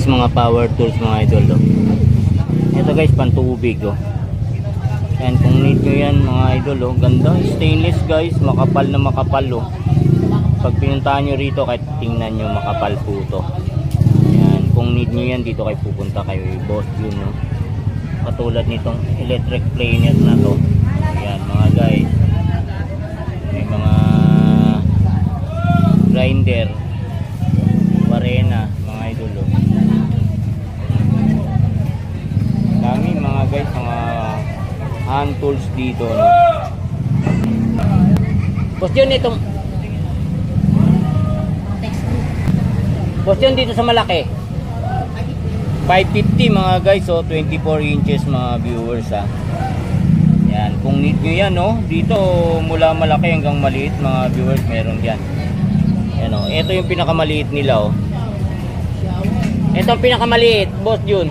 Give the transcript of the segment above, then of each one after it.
Mga power tools mga idol, oh. Ito guys, pantubig, oh. Yan, kung need nyo yan mga idol, oh. Ganda, stainless guys, makapal na makapal, oh. Pag pinuntahan nyo rito, kahit tingnan nyo, makapal po to. Yan, kung need nyo yan, dito kayo pupunta kayo, Boss Jun, no? Katulad nitong electric planer na to. Yan mga guys, may mga grinder, barena mga idol, oh. Dami mga guys, mga hand tools dito, no? Boss Jun, itong Boss Jun, dito sa malaki 550 mga guys, oh. 24 inches mga viewers, ha. Yan, kung need nyo yan, no? Dito mula malaki hanggang maliit mga viewers, meron yan. Yan, oh. Ito yung pinakamaliit nila, oh. Ito ang pinakamaliit, Boss Jun.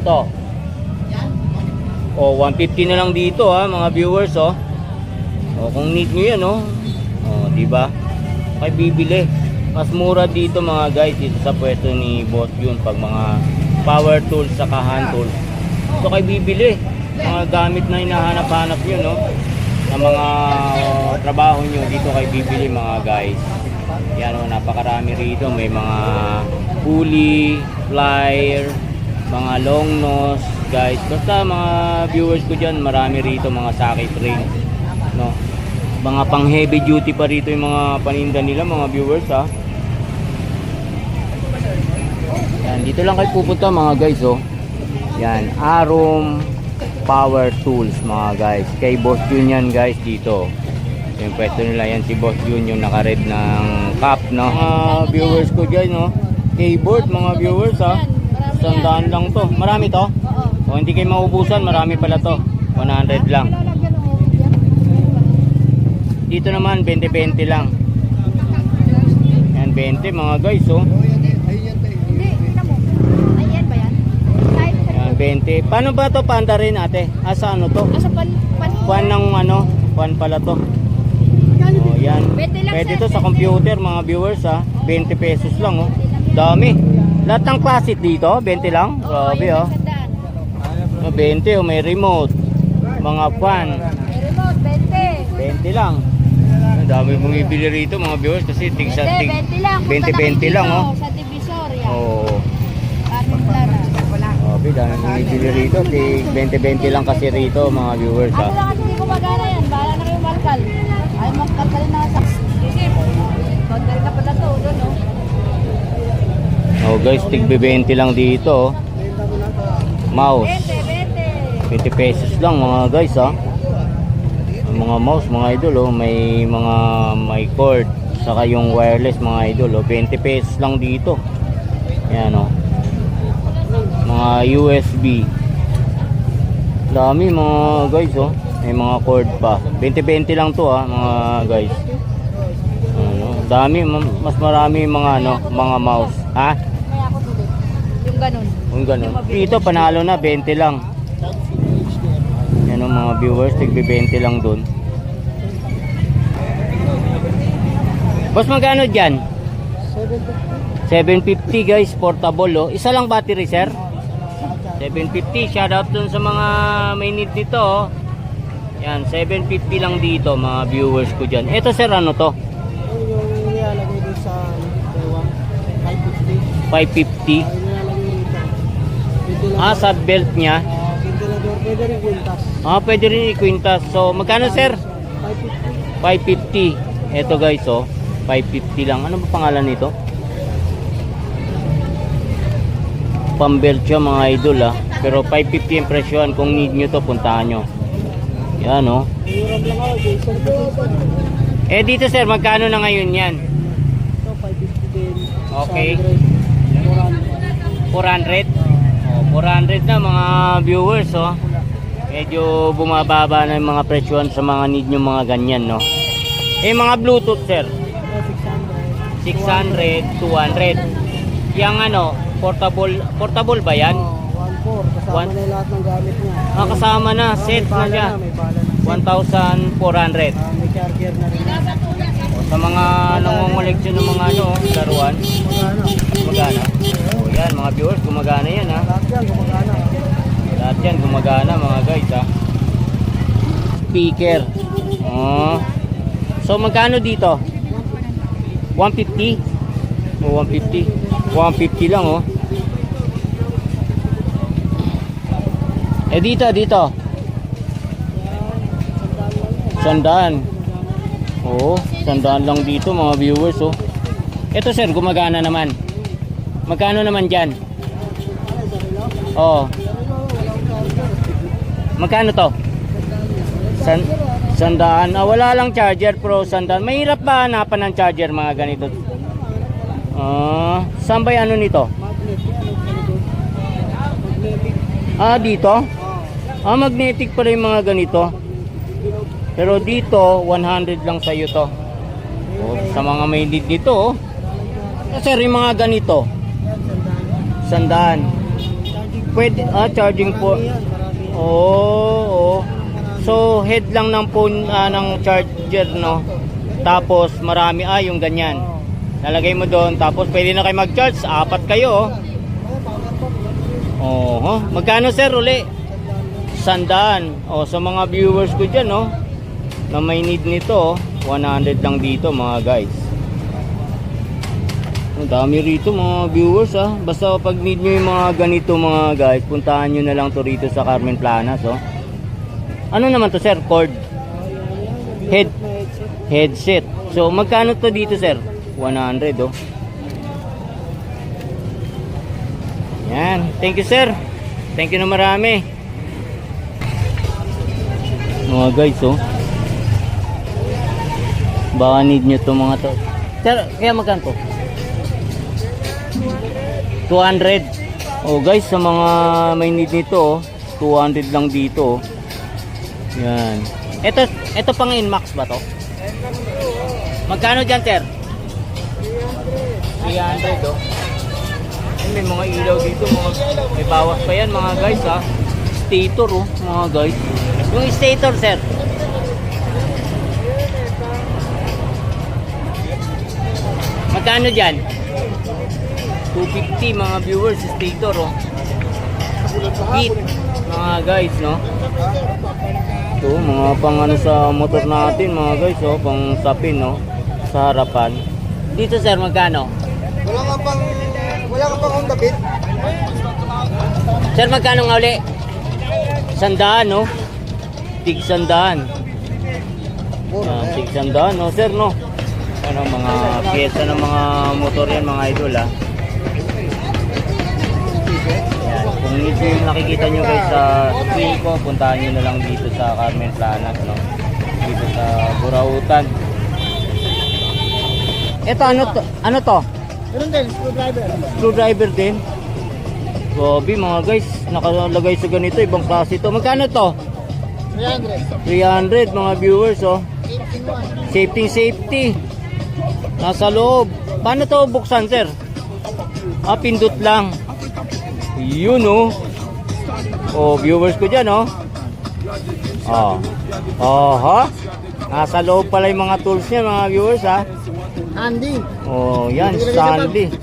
Ito. Oh, 150 na lang dito, ha, mga viewers, oh. Oh, kung need nyo yan, oh. Oh, di ba? Kaya bibili. Mas mura dito mga guys, dito sa pwesto ni Boss Jun pag mga power tools sa hand tools. Ito kayo bibili. Mga gamit na hinahanap-hanap nyo, no? Sa mga trabaho nyo, dito kayo bibili mga guys. Yan, oh, napakarami rito. May mga pulley, plier, mga long nose, guys. Basta mga viewers ko dyan, marami rito mga socket ring, no? Mga pang heavy duty pa rito yung mga paninda nila mga viewers, ha. Yan, dito lang kayo pupunta mga guys, oh. Yan, Arum Power Tools mga guys. Kay Boss Jun yan guys dito. Yung pwesto nila yan, si Boss Jun yung naka-red ng cap, no? Mga viewers ko dyan, no? Keyboard mga viewers, ha. 100 lang to. Marami to? O hindi kayo maubusan, marami pala to. 100 lang. Dito naman 20-20 lang. Yan 20 mga guys, oh. Yan 20. Paano ba to panda rin ate? Asa ano to? Asa pan ng ano? Pan pala to. Oh, yan. Pwede to sa computer mga viewers, ha. 20 pesos lang, oh. Dami. Lahat ng klase dito, 20 lang. Grabe, oh. 20, oh, may remote. Mga fan. May remote, 20. 20 lang. Ang dami bumibili rito mga viewers kasi tig 20 lang. 20 lang, oh. Sa Divisoria. Oo. Anong Clara? Grabe, dami bumibili rito. Tig 20 lang kasi rito mga viewers, ha. Ano lang kasi hindi ko magana yan. Bahala na kayo malkal. Ay, malkal pa rin na sa... Kontal na pala to, doon, oh. Oh guys, tig 20 lang dito, oh. Mouse. 20 pesos lang mga guys, ha. Mga mouse mga idol, oh. May cord saka yung wireless mga idol, oh. 20 pesos lang dito. Yan, oh. Mga USB. Dami mga guys, oh. May mga cord pa. 20-20 lang to, ha, mga guys. Ano, dami, mas marami mga ano, mga mouse, ha. Kaya ako tuloy. Yung ganun. Yung ganun. Dito panalo na 20 lang. Yan ang mga viewers, tig 20 lang dun. Boss, magkano dyan? 750 guys, portable, oh. Isa lang battery, sir. 750, shoutout dun sa mga may need nito, oh. Yan, 750 lang dito mga viewers ko dyan. Ito sir, ano to? Yung nilalagay doon sa 550. 550. Sa belt niya. Ventilador, pwede rin kwintas. Pwede rin i-quintas. So, magkano sir? 550. 550. Ito guys, oh. 550 lang. Ano ba pangalan nito? Pambelt siya mga idol, ah. Pero 550 yung presyoan. Kung need nyo to, puntahan nyo. Yan, oh. Murag lang ako, Jason. Dito sir, magkano na ngayon yan? Ito, 550 din. Okay. 400. 400? 400 na mga viewers, oh. Medyo bumababa na yung mga presyoan sa mga need nyo mga ganyan, no. Mga Bluetooth sir? 600, 200. Yang ano, portable ba yan? 1.4. Kasama na yung lahat ng gamit niya. Kasama na, set na siya. May bala na. 1,400. May charger na rin. Sa mga nangungoleksyon ng mga ano, laruan. Magana. Magana. Yan mga viewers, gumagana yan ha. Lahat yan, gumagana. Lahat yan gumagana mga guys ha. Speaker. Oh. So magkano dito? 150? O 150? 150 lang oh. Eh dito. Sandaan. Oo, sandaan lang dito mga viewers oh. Ito sir, gumagana naman. Magkano naman dyan? Oo. Magkano to? Sandaan. Ah, wala lang charger pero sandaan. Mahirap ba hanapan ng charger mga ganito? Saan ba yung ano nito? Ah, dito? Ah, magnetic pala yung mga ganito. Pero dito, 100 lang sa'yo to. Oh, sa mga may need dito, oh. Sir, yung mga ganito. Sandaan. Pwede, charging po. Oo. So, head lang ng phone, ng charger, no? Tapos, marami, yung ganyan. Lalagay mo doon, tapos pwede na kayo mag-charge. 4 kayo, oh. Magkano, sir, uli? Sandaan. Oh, sa mga viewers ko dyan, no? Na may need nito, 100 lang dito, mga guys. Ang dami rito mga viewers ha. Basta pag need nyo yung mga ganito mga guys, puntahan nyo na lang to rito sa Carmen Planas oh. Ano naman to sir? Cord? Headset. So magkano to dito sir? 100 oh. Yan. Thank you sir. Thank you na marami. Mga guys oh. Baka need nyo to mga to. Sir, kaya magkano to? 200. Oh guys, sa mga may need nito, 200 lang dito. Yan. Ito pang Inmax ba to? Magkano dyan, sir? 300 oh. May mga ilaw dito, may bawas pa yan mga guys ha. Stator oh, mga guys. Yung stator, sir. Magkano dyan? 250 mga viewers, stator oh. Heat mga guys no. Ito mga pang ano sa motor natin mga guys oh, pang sapin no, sa harapan. Dito sir magkano? Wala ka pang Honda Beat? Sir magkano nga uli? Sandaan no. Tig sandaan. Tig sandaan no sir no. Ano mga piyesa ng mga motor yan mga idol ah. Kung ito yung nakikita nyo guys sa screen ko, puntahan nyo na lang dito sa Carmen Planas, no? Dito sa Burautan. Ito, ano to? Meron din, screwdriver. Screwdriver din. Gobi mga guys, nakalagay sa ganito, ibang klase to. Magkano to? 300. 300 mga viewers, oh. Safety. Nasa loob. Paano to buksan, sir? Pindot lang. Yun oh. Oh, viewers ko dyan oh. Ha? Nasa loob pala yung mga tools niya mga viewers ha. Andy. Oh, yan, Stanley.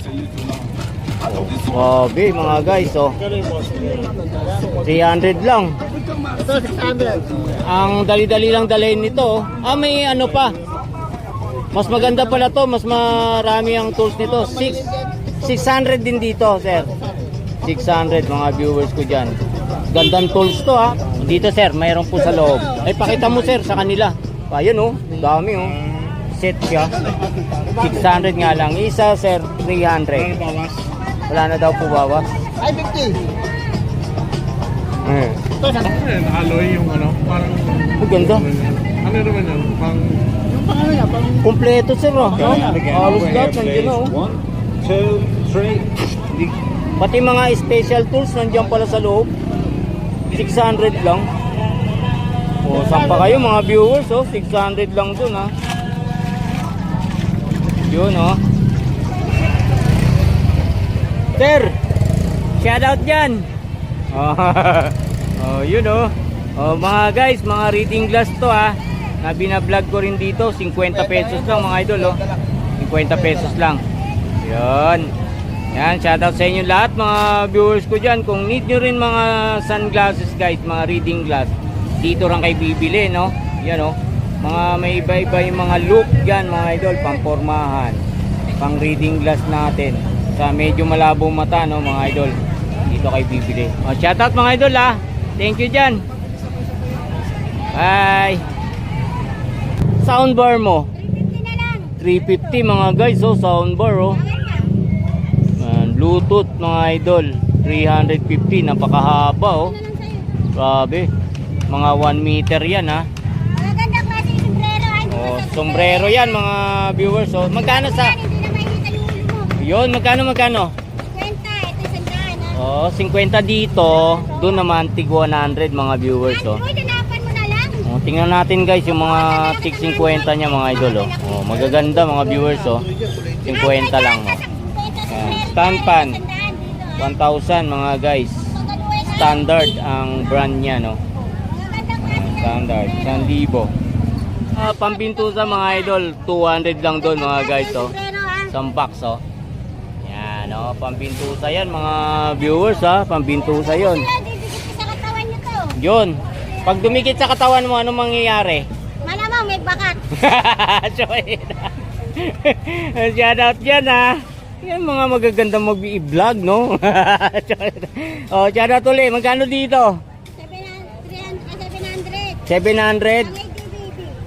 Grabe mga guys oh. 300 lang. Ito 600. Ang dali-dali lang dalhin nito oh. May ano pa. Mas maganda pala to, mas marami ang tools nito. 600 din dito, sir. 600 mga viewers ko dyan. Gandang tools to ha. Dito sir, mayroon po sa loob. Ay pakita mo sir sa kanila. Ayun oh, dami oh. Set siya. 600 nga lang. Isa sir, 300. Wala na daw po bawas. Ay, 50. Ito sa alloy yung ano, parang ganda. ano naman yan, pang yung pang ano niya, pang Kompleto sir oh. Halos lahat nandiyan oh. 1, 2, 3. Pati mga special tools nandiyan pala sa loob. 600 lang. Oh, saan pa kayo mga viewers oh? 600 lang dun ha. Yun oh. Sir, shout out dyan. Oh, yun oh. Oh, mga guys, mga reading glass to ha. Na binablog ko rin dito, 50 pesos lang mga idol oh. 50 pesos lang. Yan. Yan, shoutout sa inyo lahat mga viewers ko dyan. Kung need nyo rin mga sunglasses guys, mga reading glass, dito lang kayo bibili, no? Yan, no? Mga may iba-iba yung mga look dyan mga idol, pang-pormahan, pang reading glass natin. Sa medyo malabong mata, no mga idol, dito kayo bibili. O, shoutout mga idol ha. Thank you dyan. Bye. Soundbar mo 350 na lang. 350 mga guys, oh, soundbar oh. Bluetooth mga idol 350, napakahaba oh. Ano lang sa'yo? Grabe. Mga 1 meter yan ha. Maganda klase yung sombrero. Ay, hindi Oh, basta sombrero yan mga viewers oh. Magkano sa Yan, hindi na makikita yung ulo mo. yun? Magkano? 50, ito isang daan ha. Oh, 50 dito. Doon naman tig 100 mga viewers oh. Android, hanapan mo na lang. Oh, tingnan natin guys yung mga tig 50 niya mga idol oh. Oh, magaganda mga viewers oh. 50 lang oh. Stand pan 1,000 mga guys. Standard ang brand niya no. Standard 1,000. Pambintusa mga idol 200 lang doon mga guys oh. Isang box oh. Yan oh, pambintusa yan mga viewers ha. Pambintusa yon. Yun. Pag dumikit sa katawan mo, ano mangyayari? Malamang may bakat. So, shout out dyan ha. Yan mga magagandang mag-i-vlog no. Oh, shout out ulit. Magkano dito? 700. 700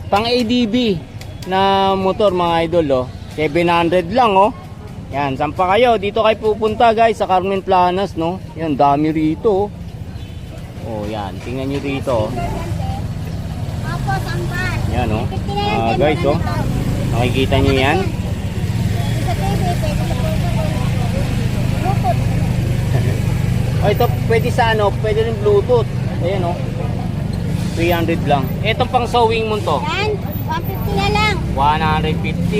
pang ADB na motor mga idol oh. 700 lang oh. Yan, saan pa kayo? Dito kayo pupunta guys sa Carmen Planas no. Yan, dami rito oh. Oh, yan. Tingnan nyo rito oh. Opo, sambar. Yan oh. Guys oh. Nakikita nyo yan. Sa TV, pwede sa Bluetooth. Oh, ito pwede sa ano, pwede rin Bluetooth. Ayan oh. 300 lang. Itong pang sewing mo to. Yan, 150 na lang. 150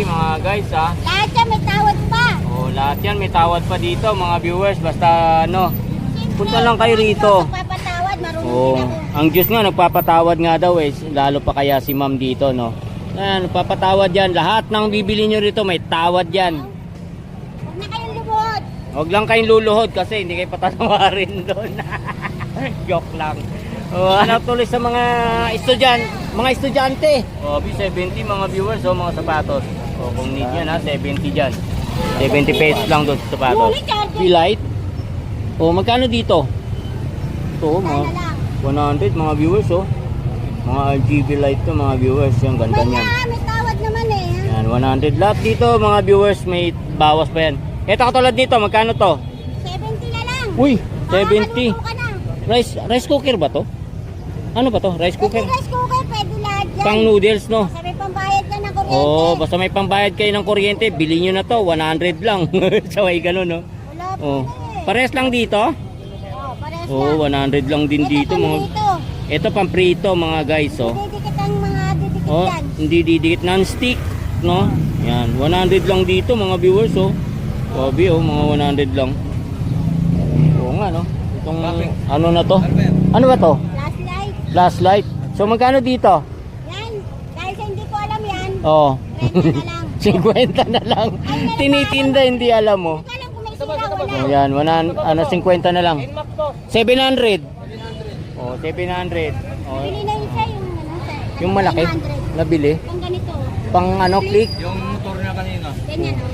mga guys ha. Lahat yan may tawad pa. Oh, lahat yan may tawad pa dito mga viewers. Basta ano, punta lang kayo rito. Papatawad, marunong Oh, din ako. ang Diyos nga nagpapatawad nga daw eh. Lalo pa kaya si ma'am dito no. Ayan, nagpapatawad yan. Lahat ng bibili nyo rito may tawad yan. Huwag na kayong lumuhod. Huwag lang kayong luluhod kasi hindi kayo patatawarin doon. Joke lang. Oh, ano tuloy sa mga estudyante. Oh, 70 mga viewers oh, mga sapatos. Oh, kung need yan ha, 70 diyan. 70 pesos lang doon sa sapatos. P-Light. Oh, magkano dito? Ito, mga 100 mga viewers oh. Mga RGB light to mga viewers, yung ganda May niyan. may tawad naman eh. Yan, 100 lahat dito mga viewers, may bawas pa yan. Ito katulad nito, magkano to? 70 na lang. Uy, Baka 70. maluto ka na. Rice cooker ba to? Ano ba to? Rice cooker? Pwede rice cooker, pwede lahat yan. Pang noodles no? Sabi pambayad ka ng kuryente. Oh, basta may pambayad kayo ng kuryente, bili nyo na to, 100 lang. Saway ganun no? Wala po Oh. na eh. Pares lang dito? Oh, pares Oh, lang. 100 lang din Ito dito pang mga. dito. Ito pang prito mga guys oh. Didikit ang mga didikit Oh, yan. hindi didikit, non-stick, no? Yan, 100 lang dito mga viewers oh. Sabi oh, mga 100 lang. Oo nga no. Itong ano na to? Ano ba to? Last light. Flashlight. So magkano dito? Yan. Dahil sa hindi ko alam yan, Oh. 30 na lang. 50 na lang. Tinitinda hindi alam mo. Hindi ko alam kung may sila wala. Oh, yan, 50 na lang. 700. Oh, 700. Oh, Bili na isa yung ano, sa yung malaki 100. nabili. Yung ganito. Pang ano, click. Yung motor niya kanina. Ganyan oh.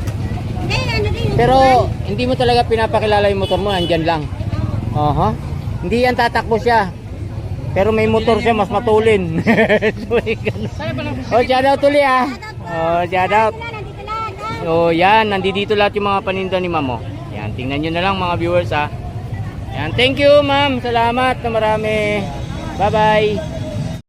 Ngayon ano din yung Pero hindi mo talaga pinapakilala yung motor mo, andyan lang. Aha. Hindi yan tatakbo siya. Pero may motor siya, mas matulin. So, ganun. Oh, shout out ulit ah. Oh, shout out. nandito lahat ah. Oh, yan, nandito lahat yung mga paninda ni ma'am oh. Yan, tingnan nyo na lang mga viewers ah. Yan, thank you ma'am. Salamat na marami. Bye-bye.